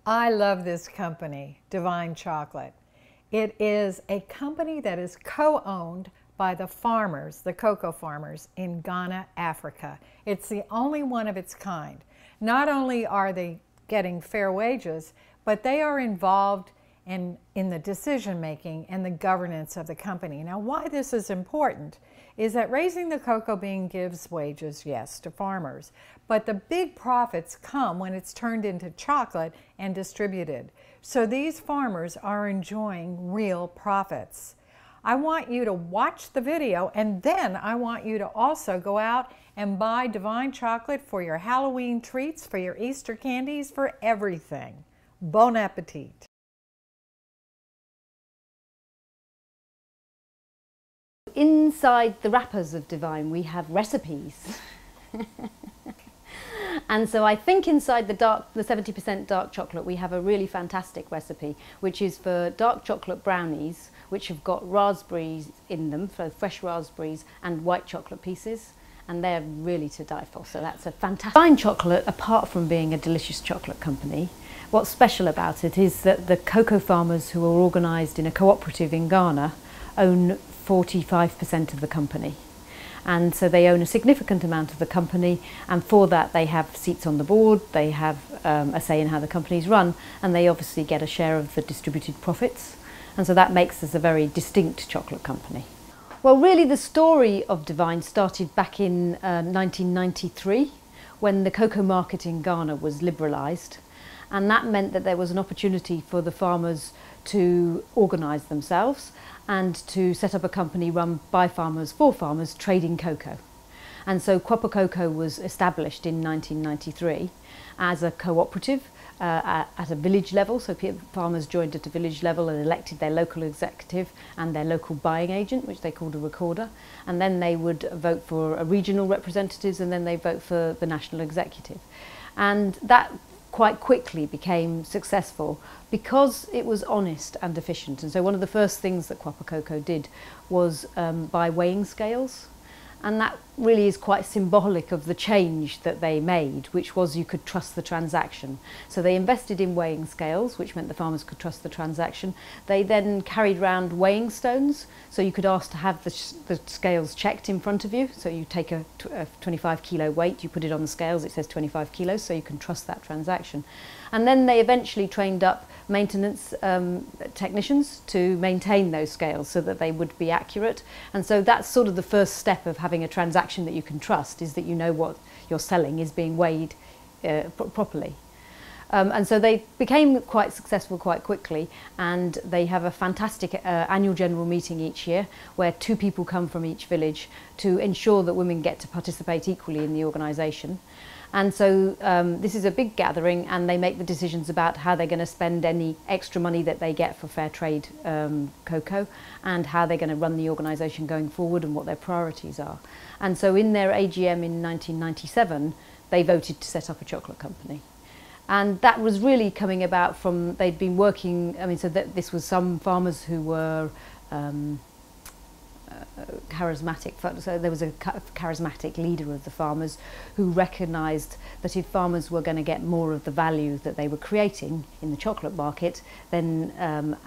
I love this company, Divine Chocolate. It is a company that is co-owned by the farmers, the cocoa farmers in Ghana, Africa. It's the only one of its kind. Not only are they getting fair wages, but they are involved in the decision making and the governance of the company. Now, why this is important is that raising the cocoa bean gives wages, yes, to farmers, but the big profits come when it's turned into chocolate and distributed. So these farmers are enjoying real profits. I want you to watch the video, and then I want you to also go out and buy Divine Chocolate for your Halloween treats, for your Easter candies, for everything. Bon appetit. Inside the wrappers of Divine we have recipes. And so I think inside the 70% dark chocolate we have a really fantastic recipe, which is for dark chocolate brownies, which have got raspberries in them, so fresh raspberries, and white chocolate pieces, and they're really to die for. So that's a fantastic. Divine Chocolate, apart from being a delicious chocolate company, what's special about it is that the cocoa farmers, who are organised in a cooperative in Ghana, own 45% of the company. And so they own a significant amount of the company, and for that they have seats on the board, they have a say in how the company's run, and they obviously get a share of the distributed profits. And so that makes us a very distinct chocolate company. Well, really the story of Divine started back in 1993, when the cocoa market in Ghana was liberalised, and that meant that there was an opportunity for the farmers to organise themselves and to set up a company run by farmers for farmers trading cocoa. And so Kwapa Cocoa was established in 1993 as a cooperative at a village level. So farmers joined at a village level and elected their local executive and their local buying agent, which they called a recorder. And then they would vote for a regional representatives, and then they vote for the national executive. And that quite quickly became successful because it was honest and efficient. And so one of the first things that Kwapa Cocoa did was buy weighing scales. And that really is quite symbolic of the change that they made, which was you could trust the transaction. So they invested in weighing scales, which meant the farmers could trust the transaction. They then carried around weighing stones, so you could ask to have the scales checked in front of you. So you take a 25 kilo weight, you put it on the scales, it says 25 kilos, so you can trust that transaction. And then they eventually trained up maintenance technicians to maintain those scales so that they would be accurate. And so that's sort of the first step of having a transaction that you can trust, is that you know what you're selling is being weighed properly. And so they became quite successful quite quickly, and they have a fantastic annual general meeting each year where 2 people come from each village to ensure that women get to participate equally in the organisation. And so this is a big gathering, and they make the decisions about how they're going to spend any extra money that they get for fair trade cocoa, and how they're going to run the organisation going forward and what their priorities are. And so in their AGM in 1997, they voted to set up a chocolate company. And that was really coming about from, they'd been working, I mean, so that this was some farmers who were charismatic. So there was a charismatic leader of the farmers who recognised that if farmers were going to get more of the value that they were creating in the chocolate market, then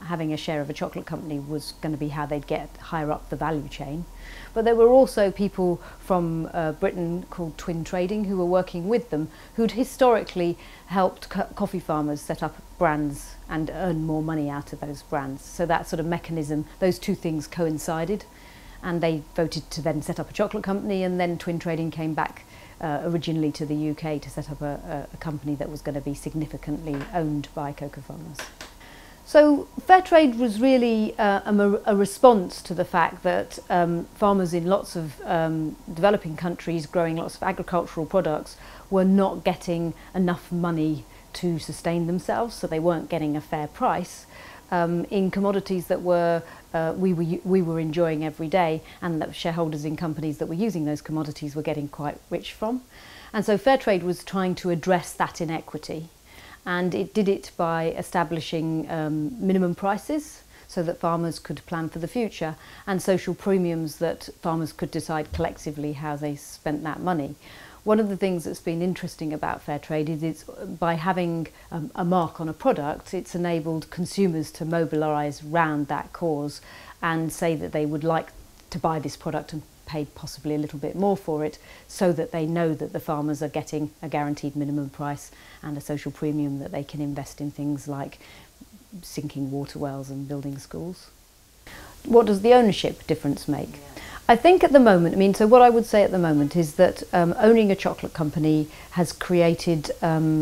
having a share of a chocolate company was going to be how they'd get higher up the value chain. But there were also people from Britain called Twin Trading who were working with them, who'd historically helped coffee farmers set up brands and earn more money out of those brands. So that sort of mechanism, those 2 things coincided. And they voted to then set up a chocolate company, and then Twin Trading came back originally to the UK to set up a company that was going to be significantly owned by cocoa farmers. So fair trade was really a response to the fact that farmers in lots of developing countries growing lots of agricultural products were not getting enough money to sustain themselves, so they weren't getting a fair price in commodities that we were enjoying every day, and that shareholders in companies that were using those commodities were getting quite rich from. And so fair trade was trying to address that inequity, and it did it by establishing minimum prices. so that farmers could plan for the future, and social premiums that farmers could decide collectively how they spent that money. One of the things that's been interesting about fair trade is it's by having a mark on a product, it's enabled consumers to mobilise round that cause and say that they would like to buy this product and pay possibly a little bit more for it, so that they know that the farmers are getting a guaranteed minimum price and a social premium that they can invest in things like sinking water wells and building schools. What does the ownership difference make? I think at the moment, so what I would say at the moment is that owning a chocolate company has created 4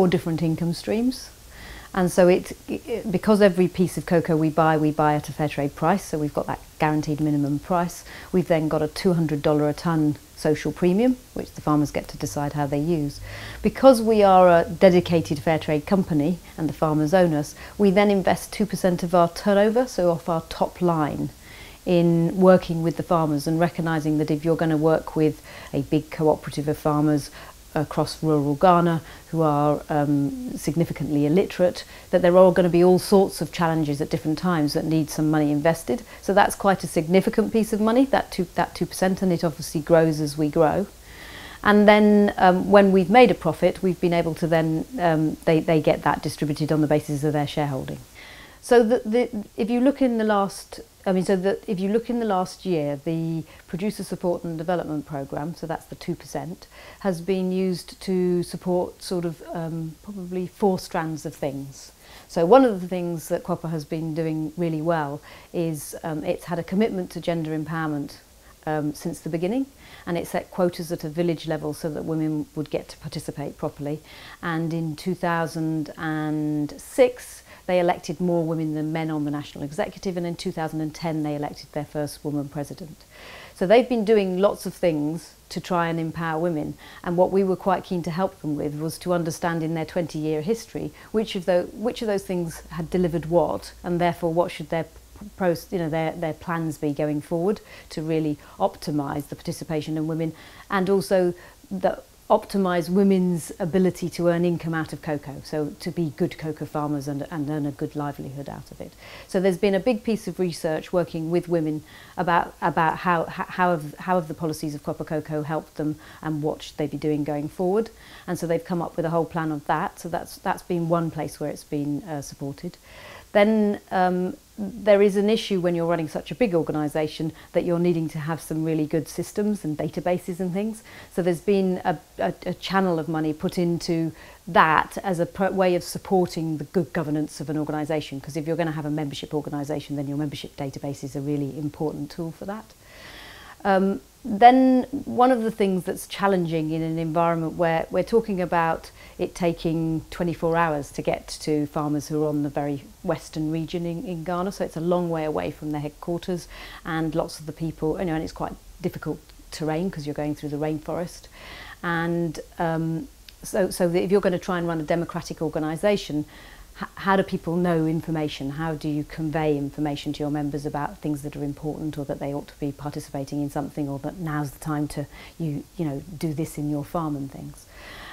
different income streams. And so because every piece of cocoa we buy at a fair trade price, so we've got that guaranteed minimum price. We've then got a $200 a tonne social premium, which the farmers get to decide how they use. Because we are a dedicated fair trade company and the farmers own us, we then invest 2% of our turnover, so off our top line, in working with the farmers and recognising that if you're going to work with a big cooperative of farmers across rural Ghana who are significantly illiterate, that there are going to be all sorts of challenges at different times that need some money invested. So that's quite a significant piece of money, that 2%, and it obviously grows as we grow. And then when we've made a profit, we've been able to then, they get that distributed on the basis of their shareholding. So if you look in the last, if you look in the last year, the Producer Support and Development Programme, so that's the 2%, has been used to support sort of probably 4 strands of things. So one of the things that COPPA has been doing really well is it's had a commitment to gender empowerment since the beginning, and it set quotas at a village level so that women would get to participate properly. And in 2006, they elected more women than men on the national executive, and in 2010 they elected their first woman president. So they've been doing lots of things to try and empower women, and what we were quite keen to help them with was to understand in their 20-year history which of those things had delivered what, and therefore what should their plans be going forward to really optimise the participation in women, and also optimise women's ability to earn income out of cocoa, so to be good cocoa farmers and earn a good livelihood out of it. So there's been a big piece of research working with women about how have the policies of COPPA Cocoa helped them and what should they be doing going forward. And so they've come up with a whole plan of that. So that's been one place where it's been supported. Then there is an issue when you're running such a big organisation that you're needing to have some really good systems and databases and things. So there's been a channel of money put into that as a way of supporting the good governance of an organisation, because if you're going to have a membership organisation, then your membership database is a really important tool for that. Then one of the things that's challenging in an environment where we're talking about it taking 24 hours to get to farmers who are on the very western region in Ghana, so it's a long way away from their headquarters, and lots of the people, and it's quite difficult terrain because you're going through the rainforest, and so if you're going to try and run a democratic organisation, how do people know information? How do you convey information to your members about things that are important, or that they ought to be participating in something, or that now's the time to do this in your farm and things?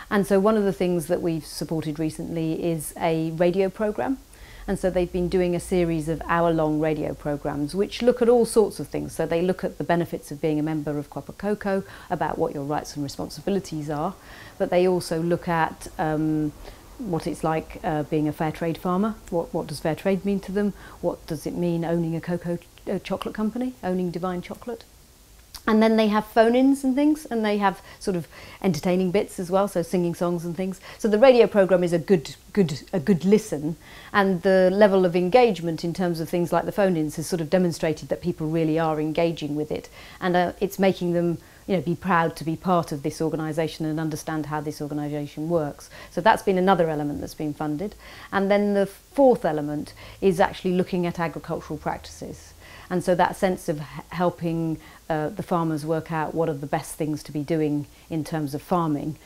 And so one of the things that we've supported recently is a radio programme. And so they've been doing a series of hour-long radio programmes which look at all sorts of things. So they look at the benefits of being a member of COPPA Cocoa, about what your rights and responsibilities are, but they also look at what it's like being a fair trade farmer. What does fair trade mean to them? What does it mean owning a chocolate company, owning Divine Chocolate? And then they have phone-ins and things, and they have sort of entertaining bits as well, so singing songs and things. So the radio programme is a good listen, and the level of engagement in terms of things like the phone-ins has sort of demonstrated that people really are engaging with it, and it's making them be proud to be part of this organisation and understand how this organisation works. So that's been another element that's been funded. And then the fourth element is actually looking at agricultural practices. And so that sense of helping the farmers work out what are the best things to be doing in terms of farming,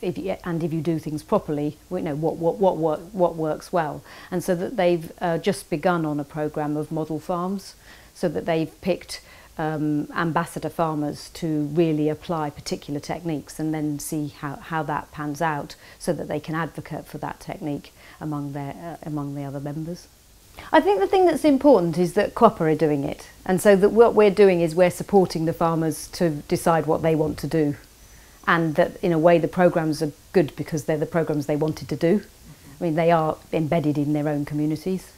if you do things properly, what works well. And so that they've just begun on a programme of model farms, so that they've picked ambassador farmers to really apply particular techniques and then see how that pans out, so that they can advocate for that technique among the other members. I think the thing that's important is that COPPA are doing it, and so that what we're doing is we're supporting the farmers to decide what they want to do, and that in a way the programmes are good because they're the programmes they wanted to do. I mean, they are embedded in their own communities.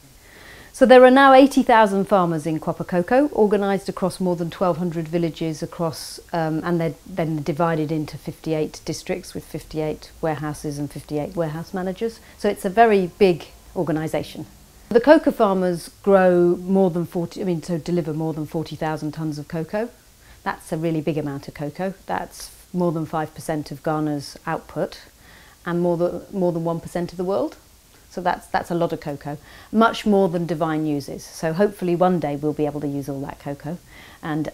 So there are now 80,000 farmers in COPPA cocoa, organised across more than 1,200 villages across, and they're then divided into 58 districts with 58 warehouses and 58 warehouse managers. So it's a very big organisation. The cocoa farmers grow more than deliver more than 40,000 tonnes of cocoa. That's a really big amount of cocoa. That's more than 5% of Ghana's output and more than 1% of the world. So that's a lot of cocoa, much more than Divine uses. So hopefully one day we'll be able to use all that cocoa. And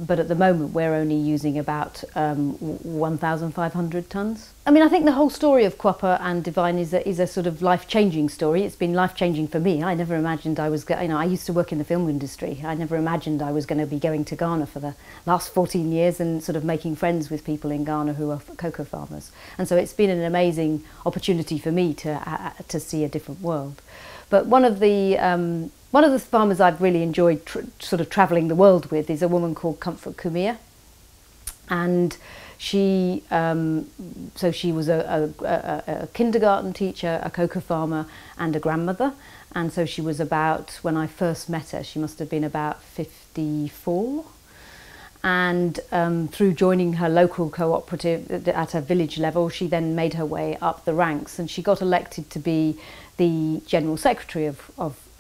but at the moment we're only using about 1,500 tonnes. I mean, I think the whole story of COPPA and Divine is a sort of life-changing story. It's been life-changing for me. I never imagined I was I used to work in the film industry. I never imagined I was going to be going to Ghana for the last 14 years and sort of making friends with people in Ghana who are cocoa farmers. And so it's been an amazing opportunity for me to see a different world. But one of the farmers I've really enjoyed sort of travelling the world with is a woman called Comfort Kumia, and she was a kindergarten teacher, a cocoa farmer, and a grandmother. And so she was about, when I first met her, she must have been about 54. And through joining her local cooperative at a village level, she then made her way up the ranks, and she got elected to be the General Secretary of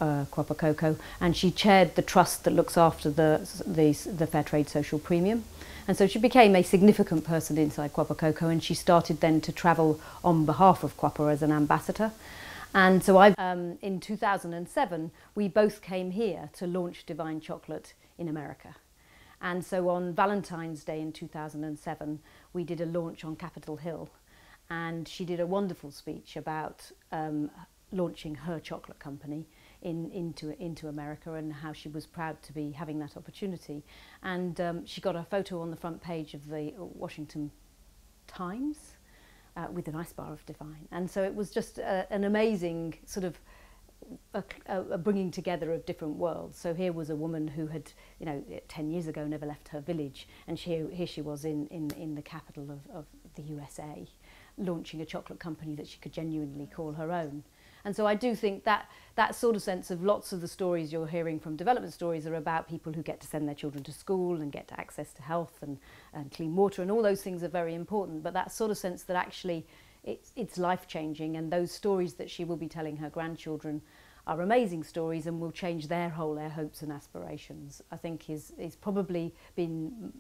COPPA Cocoa, and she chaired the trust that looks after the Fair Trade Social Premium. And so she became a significant person inside COPPA Cocoa, and she started then to travel on behalf of COPPA as an ambassador. And so in 2007, we both came here to launch Divine Chocolate in America. And so on Valentine's Day in 2007, we did a launch on Capitol Hill, and she did a wonderful speech about launching her chocolate company into America and how she was proud to be having that opportunity. And she got a photo on the front page of the Washington Times with a nice bar of Divine. And so it was just an amazing sort of a bringing together of different worlds. So here was a woman who had, 10 years ago never left her village, and here she was in the capital of the USA, launching a chocolate company that she could genuinely call her own. And so I do think that sort of sense of lots of the stories you're hearing from development stories are about people who get to send their children to school and get access to health and clean water, and all those things are very important, but that sort of sense that actually it's life-changing, and those stories that she will be telling her grandchildren are amazing stories and will change their hopes and aspirations, I think is probably been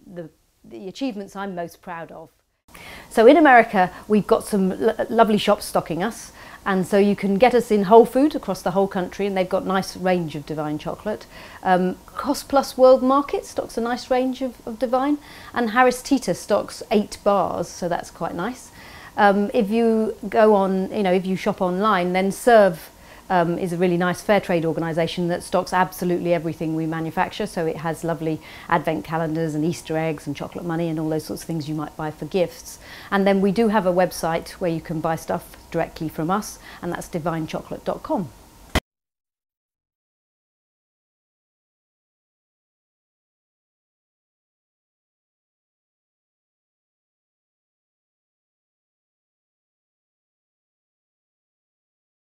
the achievements I'm most proud of. So in America, we've got some lovely shops stocking us, and so you can get us in Whole Food across the whole country, and they've got a nice range of Divine chocolate. Cost Plus World Market stocks a nice range of Divine, and Harris Teeter stocks 8 bars, so that's quite nice. If you go on, if you shop online, then Serve is a really nice fair trade organisation that stocks absolutely everything we manufacture. So it has lovely advent calendars and Easter eggs and chocolate money and all those sorts of things you might buy for gifts. And then we do have a website where you can buy stuff directly from us, and that's divinechocolate.com.